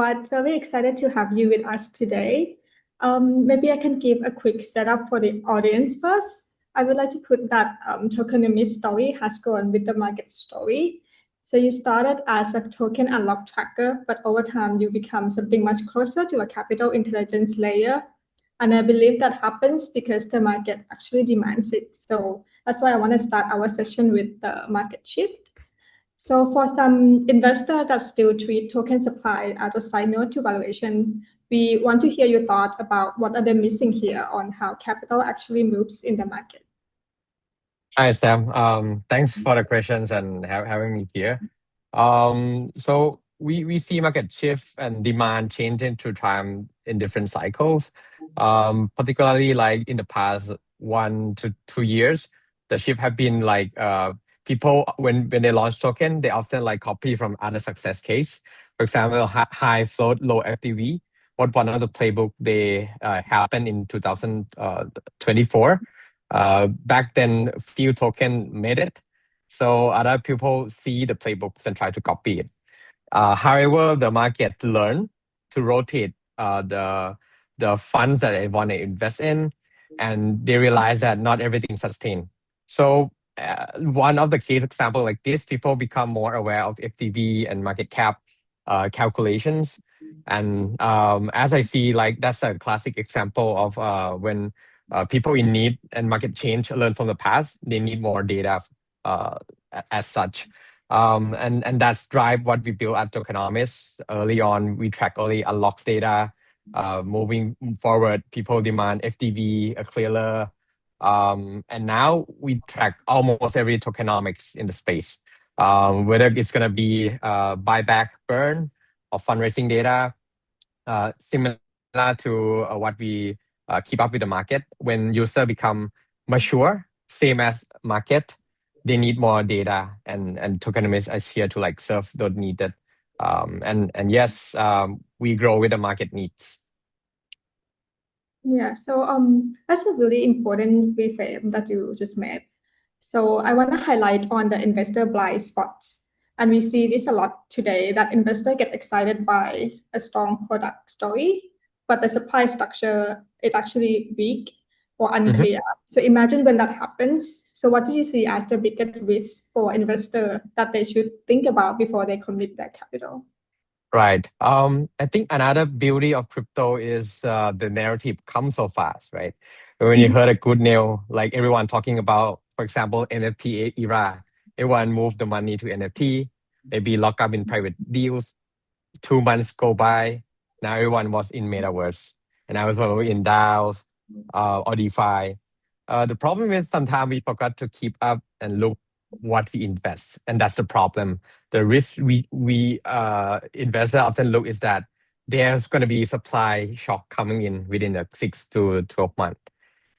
Tanawat, very excited to have you with us today. Maybe I can give a quick setup for the audience first. I would like to put that Tokenomist story has gone with the market story. So you started as a token unlock tracker, but over time you become something much closer to a capital intelligence layer. And I believe that happens because the market actually demands it. So that's why I want to start our session with the market shift. So for some investors that still treat token supply as a side note to valuation, we want to hear your thought about what are they missing here on how capital actually moves in the market. Hi, Sam. Thanks for the questions and having me here. So we see market shift and demand changing through time in different cycles. Particularly like in the past 1 to 2 years, the shift have been like people when they launch token, they often like copy from other success case. For example, high float, low FTV. What one of the playbook they happened in 2024. Back then, few token made it, so other people see the playbooks and try to copy it. However, the market learned to rotate the funds that they want to invest in, and they realize that not everything sustained. So one of the case example like this, people become more aware of FTV and market cap calculations. And as I see, like that's a classic example of when people in need and market change learn from the past. They need more data as such. And that's drive what we built at Tokenomics. Early on, we track only unlocks data. Moving forward, people demand FTV, a clearer. And now we track almost every tokenomics in the space. Whether it's going to be buyback burn or fundraising data, similar to what we keep up with the market. When user become mature, same as market, they need more data, and Tokenomics is here to like serve those needed. And yes, we grow with the market needs. Yeah, so that's a really important reframe that you just made. So I want to highlight on the investor blind spots. And we see this a lot today that investors get excited by a strong product story, but the supply structure is actually weak or unclear. So imagine when that happens. So what do you see as the biggest risk for investor that they should think about before they commit their capital? Right. I think another beauty of crypto is the narrative comes so fast, right? When you heard a good news, like everyone talking about, for example, NFT era, everyone moved the money to NFT, maybe lock up in private deals. 2 months go by, now everyone was in metaverse, and I was in DAOs or DeFi. The problem is sometimes we forgot to keep up and look what we invest, and that's the problem. The risk we investor often look is that there's going to be supply shock coming in within the 6 to 12 months.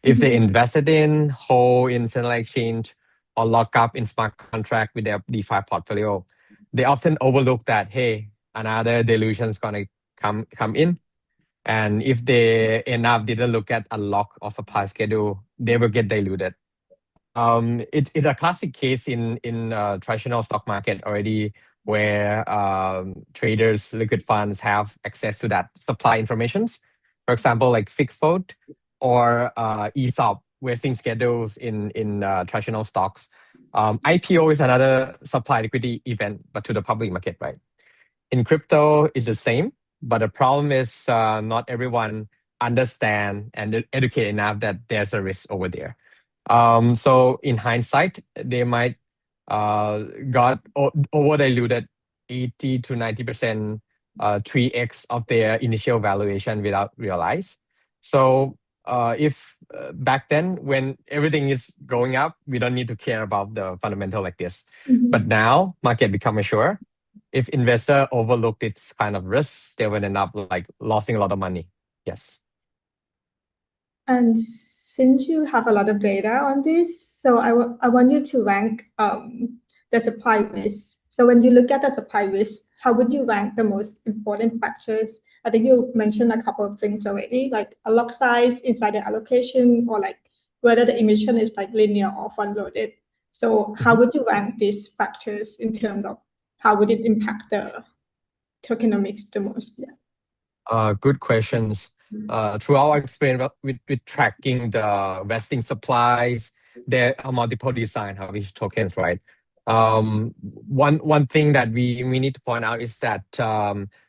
If they invested in, hold in central exchange, or lock up in smart contract with their DeFi portfolio, they often overlook that, hey, another dilution is going to come in. And if they end up didn't look at unlock or supply schedule, they will get diluted. It's a classic case in traditional stock market already, where traders, liquid funds have access to that supply informations. For example, like fixed float or ESOP vesting schedules in traditional stocks. IPO is another supply liquidity event, but to the public market, right? In crypto, it's the same, but the problem is not everyone understand and educate enough that there's a risk over there. So in hindsight, they might got over diluted 80 to 90%, 3x of their initial valuation without realize. So if back then when everything is going up, we don't need to care about the fundamental like this. But now market become mature. If investor overlook its kind of risks, they will end up like losing a lot of money. Yes. And since you have a lot of data on this, so I want you to rank the supply risk. So when you look at the supply risk, how would you rank the most important factors? I think you mentioned a couple of things already, like a lock size inside the allocation, or like whether the emission is like linear or front-loaded. So how would you rank these factors in terms of how would it impact the tokenomics the most? Yeah. Good questions. Through our experience with tracking the vesting supplies, there are multiple design of each tokens, right? One thing that we need to point out is that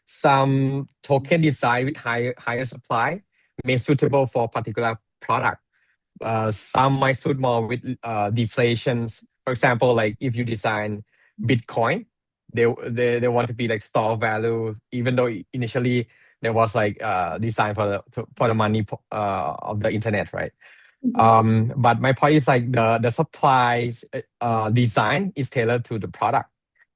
some token design with higher supply may suitable for particular product. Some might suit more with deflations. For example, like if you design Bitcoin, they want to be like store value, even though initially there was like design for the money of the internet, right? But my point is like the supplies design is tailored to the product.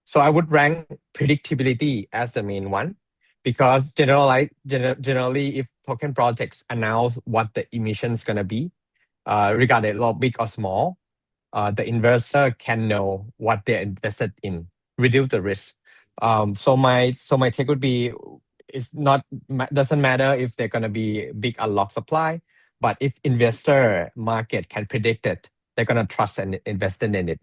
So I would rank predictability as the main one because generally if token projects announce what the emission is gonna be, regardless of big or small, the investor can know what they're invested in, reduce the risk. So my take would be it's not doesn't matter if they're gonna be big unlock supply, but if investor market can predict it, they're gonna trust and invest in it.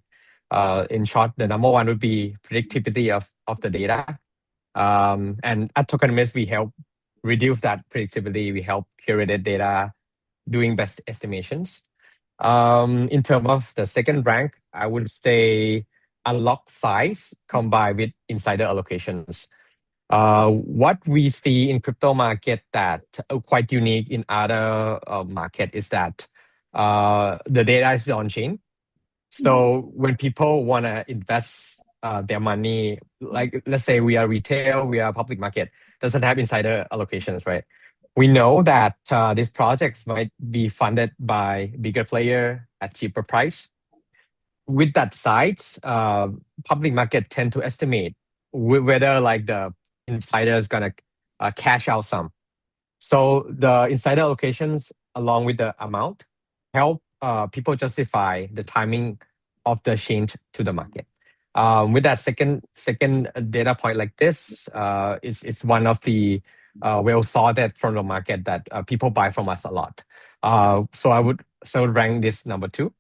In short, the number one would be predictability of the data. And at Tokenomist, we help reduce that predictability. We help curate data, doing best estimations. In terms of the second rank, I would say unlock size combined with insider allocations. What we see in crypto market that quite unique in other market is that the data is on chain. So when people want to invest their money, like let's say we are retail, we are public market, doesn't have insider allocations, right? We know that these projects might be funded by bigger player at cheaper price. With that size, public market tend to estimate whether like the insider is gonna cash out some. So the insider allocations along with the amount help people justify the timing of the change to the market. With that second data point like this is one of the well sorted from the market that people buy from us a lot. So I would rank this number two.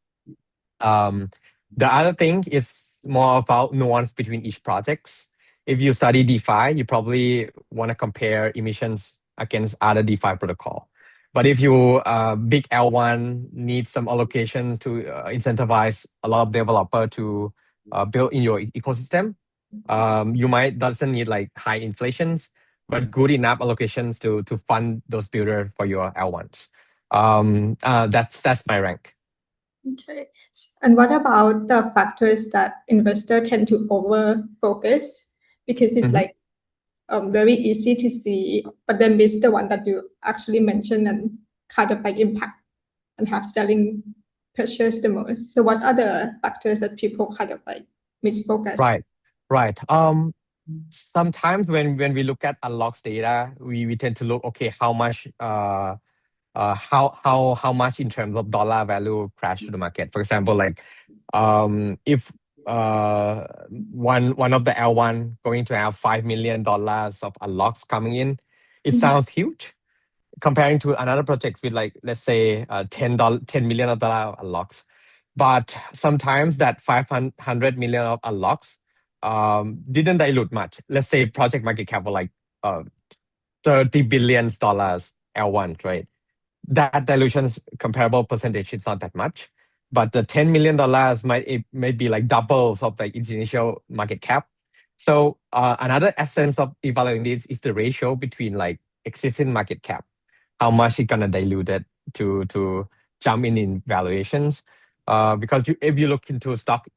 The other thing is more about nuance between each projects. If you study DeFi, you probably want to compare emissions against other DeFi protocol. But if you big L1 need some allocations to incentivize a lot of developer to build in your ecosystem, you might doesn't need like high inflations, but good enough allocations to fund those builder for your L1s. That's my rank. Okay. And what about the factors that investors tend to over focus because it's like very easy to see, but then miss the one that you actually mentioned and kind of like impact and have selling pressures the most. So what are the factors that people kind of like misfocus? Right. Sometimes when we look at unlocks data, we tend to look, okay, how much how much in terms of dollar value crash to the market. For example, like if one of the L1 going to have $5 million of unlocks coming in, it sounds huge comparing to another project with like let's say $10 million of dollar unlocks. But sometimes that 500 million of unlocks didn't dilute much. Let's say project market cap was like $30 billion L1, right? That dilution's comparable percentage, it's not that much. But the $10 million might be like doubles of the initial market cap. So another essence of evaluating this is the ratio between like existing market cap, how much it's gonna dilute it to jump in valuations. Because if you look into stock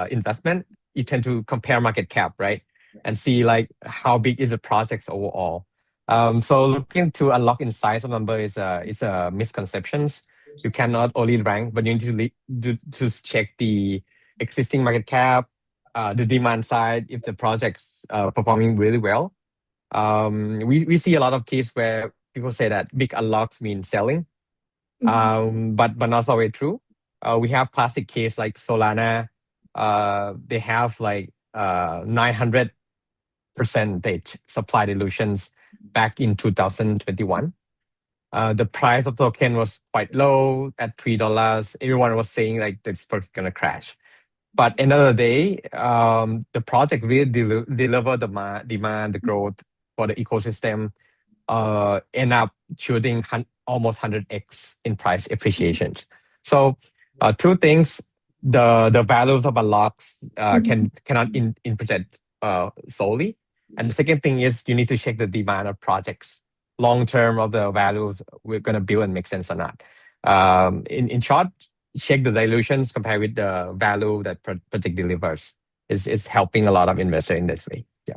investment, you tend to compare market cap, right? And see like how big is the projects overall. So looking to unlock in size of number is a misconceptions. You cannot only rank, but you need to check the existing market cap, the demand side, if the project's performing really well. We see a lot of cases where people say that big unlocks mean selling, but not always true. We have classic case like Solana. They have like 900% supply dilutions back in 2021. The price of token was quite low at $3. Everyone was saying like this is gonna crash. But end of the day, the project really deliver the demand, the growth for the ecosystem, end up shooting almost 100x in price appreciations. So two things: the values of unlocks cannot interpret solely, and the second thing is you need to check the demand of projects long term of the values we're going to build and make sense or not. In short, check the dilutions compared with the value that project delivers is helping a lot of investors in this way. Yeah.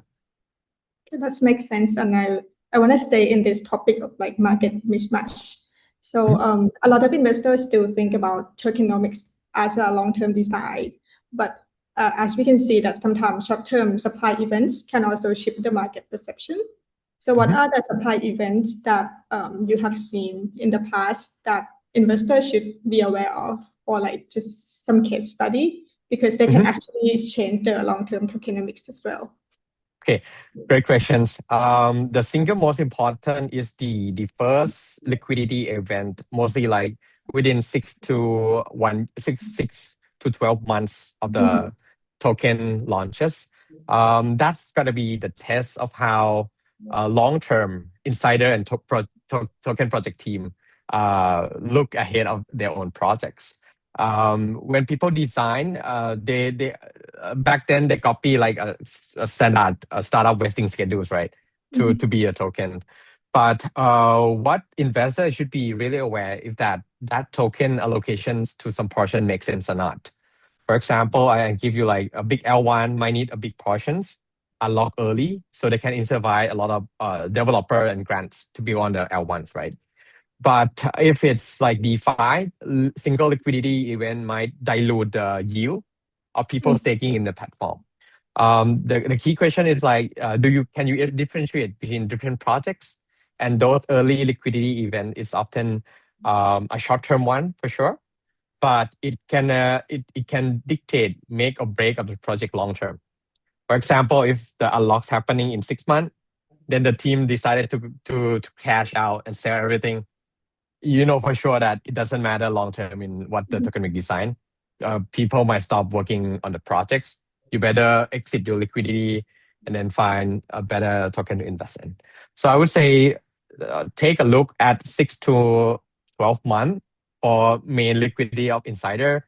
Okay, that makes sense. And I want to stay in this topic of like market mismatch. So a lot of investors still think about tokenomics as a long-term design, but as we can see that sometimes short-term supply events can also shift the market perception. So what are the supply events that you have seen in the past that investors should be aware of, or like just some case study, because they can actually change the long-term tokenomics as well? Okay, great questions. The single most important is the first liquidity event, mostly like within 6 to 12 months of the token launches. That's gonna be the test of how long-term insider and token project team look ahead of their own projects. When people design, they back then they copy like a standard startup vesting schedules, right? To be a token. But what investors should be really aware is that token allocations to some portion make sense or not. For example, I give you like a big L1 might need a big portions unlock early so they can incentivize a lot of developer and grants to be on the L1s, right? But if it's like DeFi, single liquidity event might dilute the yield of people staking in the platform. The key question is like, can you differentiate between different projects? And those early liquidity event is often a short-term one for sure, but it can dictate make or break of the project long term. For example, if the unlock's happening in 6 months, then the team decided to cash out and sell everything. You know for sure that it doesn't matter long term in what the tokenomic design. People might stop working on the projects. You better exit your liquidity and then find a better token to invest in. So I would say take a look at 6 to 12 months for main liquidity of insider.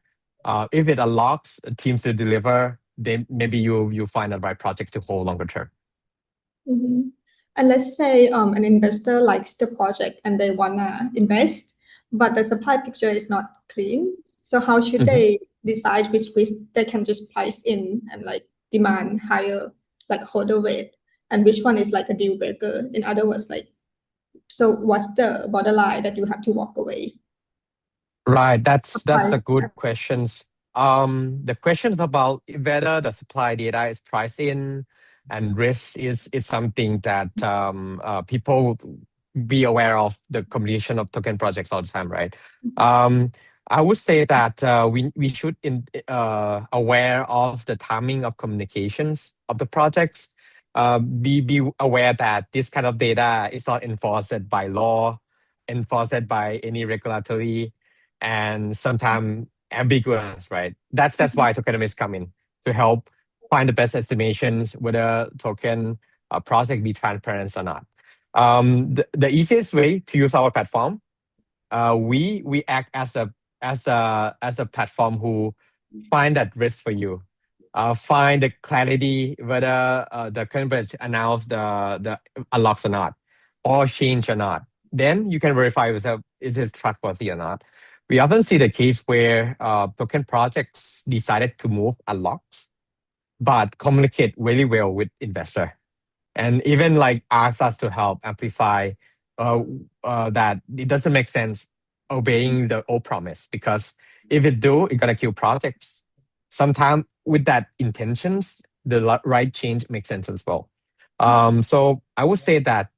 If it unlocks teams to deliver, then maybe you find the right projects to hold longer term. And let's say an investor likes the project and they wanna invest, but the supply picture is not clean. So how should they decide which risk they can just price in and like demand higher, like holder rate, and which one is like a deal breaker? In other words, like, so what's the borderline that you have to walk away? Right, that's Supply. a good questions. The questions about whether the supply data is priced in and risk is something that people be aware of the combination of token projects all the time, right? I would say that we should aware of the timing of communications of the projects. Be aware that this kind of data is not enforced by law, enforced by any regulatory, and sometimes ambiguous, right? That's why tokenomists come in to help find the best estimations whether token project be transparent or not. The easiest way to use our platform, we act as a platform who find that risk for you. Find the clarity whether the current announce the unlocks or not, or change or not. Then you can verify whether it is trustworthy or not. We often see the case where token projects decided to move unlocks, but communicate really well with investor, and even like ask us to help amplify that it doesn't make sense obeying the old promise, because if it do, it's gonna kill projects. Sometimes with that intentions, the right change makes sense as well. So I would say that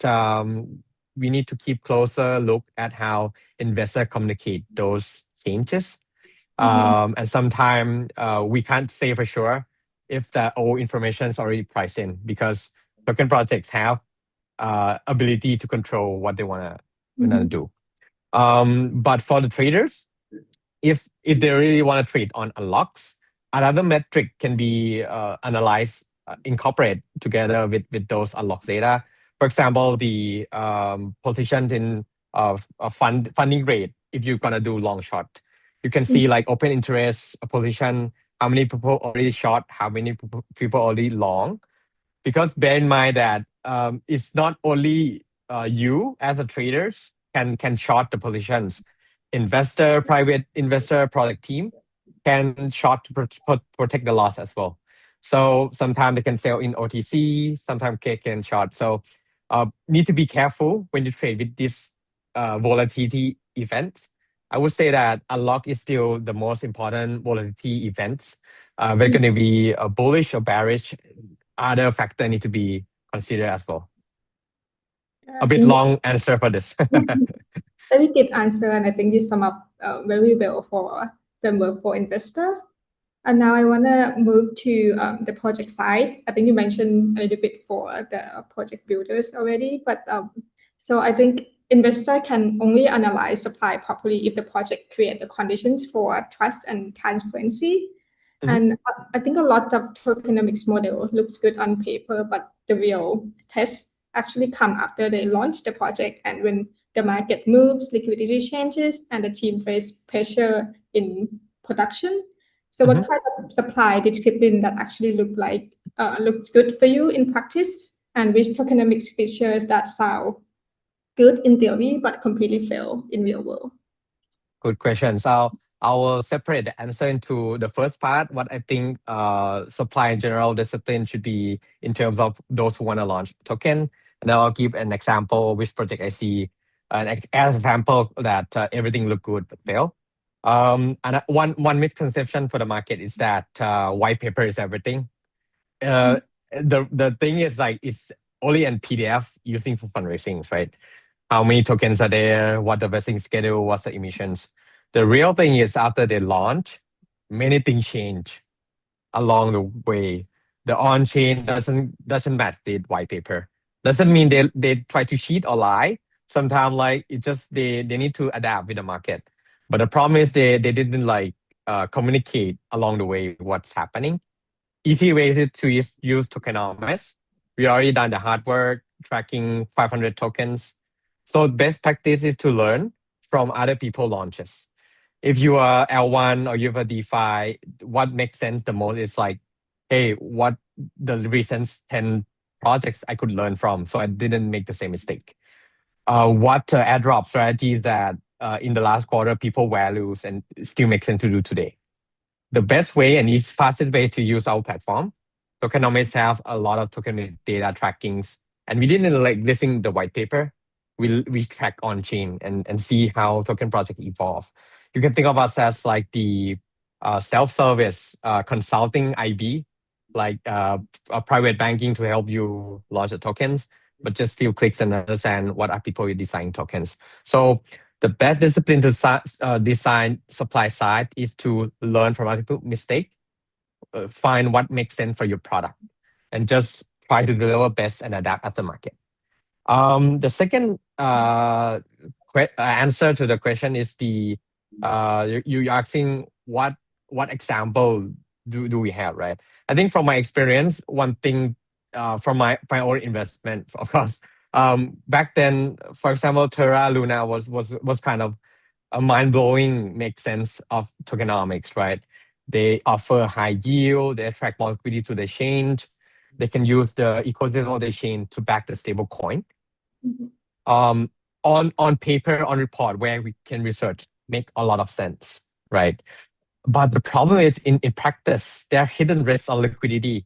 we need to keep closer look at how investor communicate those changes. And sometimes we can't say for sure if the old information is already priced in, because token projects have ability to control what they wanna do. But for the traders, if they really want to trade on unlocks, Another metric can be analyzed, incorporate together with those unlocked data. For example, the position in funding rate. If you're gonna do long short, you can see like open interest position, how many people already short, how many people already long. Because bear in mind that it's not only you as a traders can short the positions. Investor, private investor, product team can short to protect the loss as well. So sometimes they can sell in OTC, sometimes they can short. So need to be careful when you trade with this volatility events. I would say that unlock is still the most important volatility events. We're going to be bullish or bearish. Other factor need to be considered as well. I A bit think that's long answer for this. very good answer, and I think you sum up very well for framework for investor. And now I want to move to the project side. I think you mentioned a little bit for the project builders already, but so I think investor can only analyze supply properly if the project create the conditions for trust and transparency. And I think a lot of tokenomics model looks good on paper, but the real tests actually come after they launch the project and when the market moves, liquidity changes, and the team face pressure in production. So what kind of supply discipline that actually looks good for you in practice, and which tokenomics features that sound good in theory but completely fail in real world? Good question. So I will separate the answer into the first part, what I think supply and general discipline should be in terms of those who want to launch token. And then I'll give an example which project I see as example that everything look good but fail. And one misconception for the market is that white paper is everything. The thing is like it's only in PDF using for fundraising, right? How many tokens are there? What the vesting schedule? What's the emissions? The real thing is after they launch, many things change along the way. The on-chain doesn't match the white paper. Doesn't mean they try to cheat or lie. Sometimes like it just they need to adapt with the market. But the problem is they didn't like communicate along the way what's happening. Easy ways is to use Tokenomics. We already done the hard work, tracking 500 tokens. So best practice is to learn from other people launches. If you are L1 or you have a DeFi, what makes sense the most is like, hey, what the recent 10 projects I could learn from so I didn't make the same mistake. What airdrop strategies that in the last quarter people values and still make sense to do today. The best way and easiest fastest way to use our platform. Tokenomics have a lot of token data trackings, and we didn't like listing the white paper. We track on chain and see how token project evolve. You can think of us as like the self-service consulting IB, like a private banking to help you launch the tokens, but just few clicks and understand what are people designing tokens. So the best discipline to design supply side is to learn from other people's mistake, find what makes sense for your product, and just try to deliver best and adapt as the market. The second answer to the question is you're asking what example do we have, right? I think from my experience, one thing from my own investment, of course, back then, for example, Terra Luna was kind of a mind-blowing make sense of tokenomics, right? They offer high yield, they attract more liquidity to the exchange. They can use the ecosystem of the chain to back the stable coin. On paper, on report, where we can research, make a lot of sense, right? But the problem is in practice, there are hidden risks on liquidity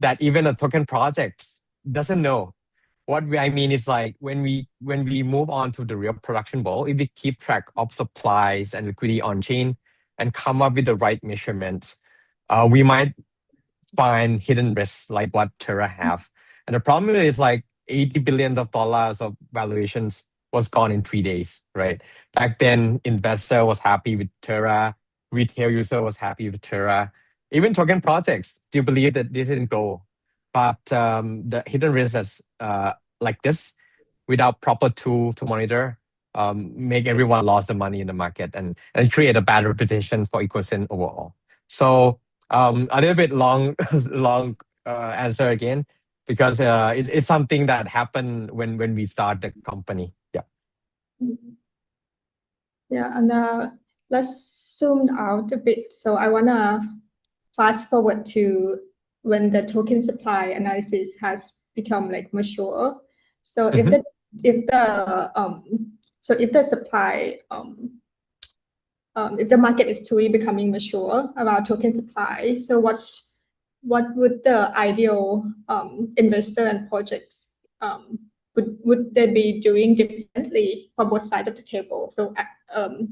that even a token project doesn't know. What I mean is like when we move on to the real production bowl, if we keep track of supplies and liquidity on chain and come up with the right measurements, we might find hidden risks like what Terra have. And the problem is like $80 billion of valuations was gone in 3 days, right? Back then, investor was happy with Terra, retail user was happy with Terra. Even token projects still believe that this didn't go. But the hidden risks like this, without proper tool to monitor, make everyone lost the money in the market and create a bad reputation for ecosystem overall. So A little bit long, long answer again, because it's something that happened when we start the company. Yeah. Yeah, and let's zoom out a bit. So I wanna fast forward to when the token supply analysis has become like mature. So if the if the so if the supply if the market is truly becoming mature about token supply, so what would the ideal investor and projects would they be doing differently for both sides of the table? So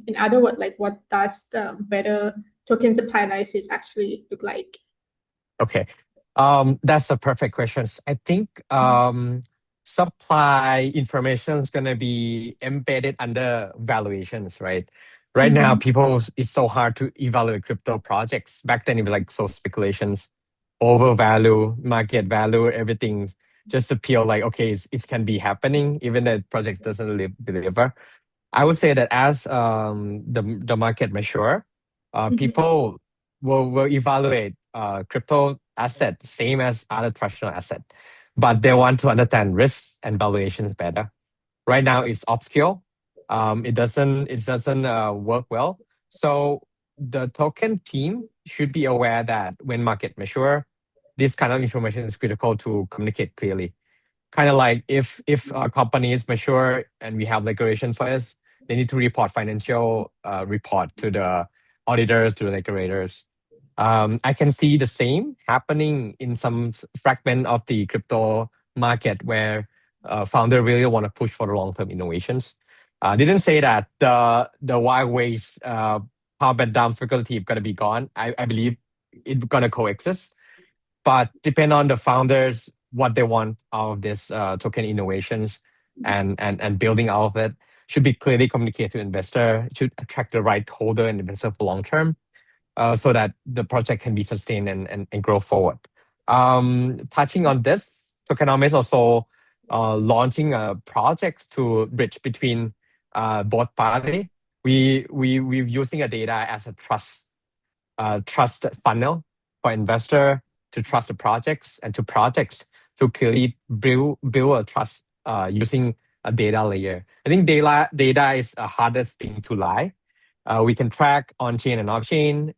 in other words, like what does the better token supply analysis actually look like? Okay. That's a perfect question. I think supply information is gonna be embedded under valuations, right? Right now, people, it's so hard to evaluate crypto projects. Back then, it was like so speculations, overvalue, market value, everything just to feel like, okay, it can be happening, even though projects doesn't deliver. I would say that as the market mature, people will evaluate crypto asset same as other traditional asset, but they want to understand risks and valuations better. Right now, it's obscure. It doesn't work well. So the token team should be aware that when market mature, this kind of information is critical to communicate clearly. Kind of like if a company is mature and we have regulation for us, they need to report financial report to the auditors, to the regulators. I can see the same happening in some fragment of the crypto market where founder really want to push for the long-term innovations. Didn't say that the wild ways pump and dump speculative gonna be gone. I believe it's gonna coexist, but depend on the founders what they want out of this token innovations and building out of it should be clearly communicated to investor, should attract the right holder and investor for long term, so that the project can be sustained and grow forward. Touching on this, Tokenomics also launching projects to bridge between both party. We're using a data as a trust funnel for investor to trust the projects and to projects to clearly build a trust using a data layer. I think data is the hardest thing to lie. We can track on chain and off chain.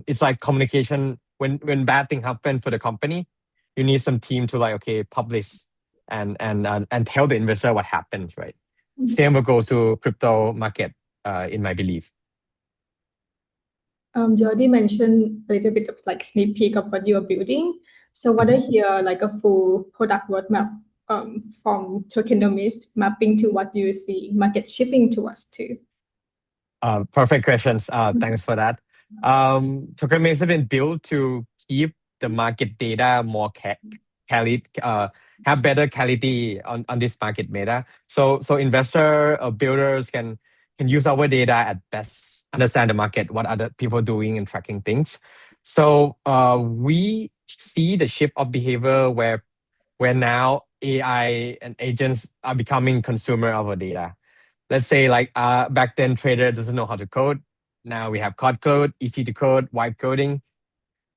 It's like communication. When bad thing happen for the company, you need some team to like, okay, publish and tell the investor what happens, right? Same goes to crypto market, in my belief. You already mentioned a little bit of like sneak peek of what you are building. So what I hear like a full product roadmap from Tokenomist mapping to what you see market shifting towards to. Perfect questions. Thanks for that. Tokenomics have been built to keep the market data more have better quality on this market data. So investor or builders can use our data at best, understand the market, what other people doing and tracking things. So we see the shift of behavior where now AI and agents are becoming consumer of our data. Let's say like back then trader doesn't know how to code. Now we have code, easy to code, vibe coding.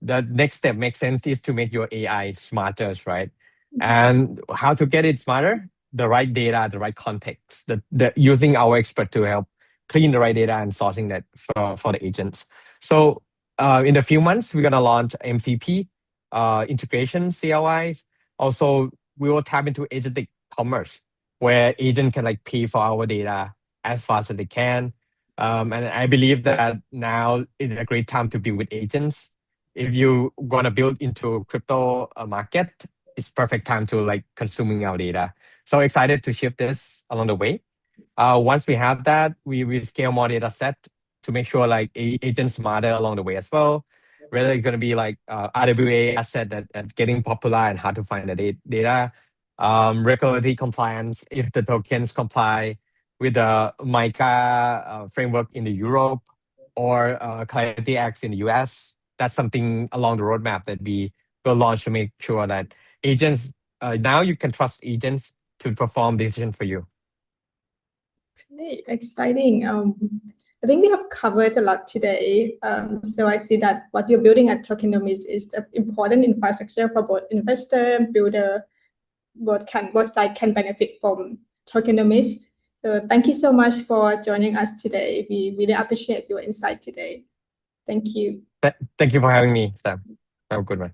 The next step makes sense is to make your AI smarter, right? And how to get it smarter? The right data, the right context, the using our expert to help clean the right data and sourcing that for the agents. So in a few months, we're gonna launch MCP integration CLIs. Also, we will tap into agentic commerce where agent can like pay for our data as fast as they can. And I believe that now is a great time to build with agents. If you want to build into crypto market, it's perfect time to like consuming our data. So excited to shift this along the way. Once we have that, we scale more data set to make sure like agents smarter along the way as well. Whether it's going to be like RWA asset that getting popular and hard to find the data. Regulatory compliance, if the tokens comply with the MiCA framework in the Europe or Clarity Acts in the US. That's something along the roadmap that we will launch to make sure that agents, now you can trust agents to perform decision for you. Okay, exciting. I think we have covered a lot today. So I see that what you're building at Tokenomics is an important infrastructure for both investor and builder. Both sides can benefit from Tokenomics. So thank you so much for joining us today. We really appreciate your insight today. Thank you. Thank you for having me, Sam. Have a good one.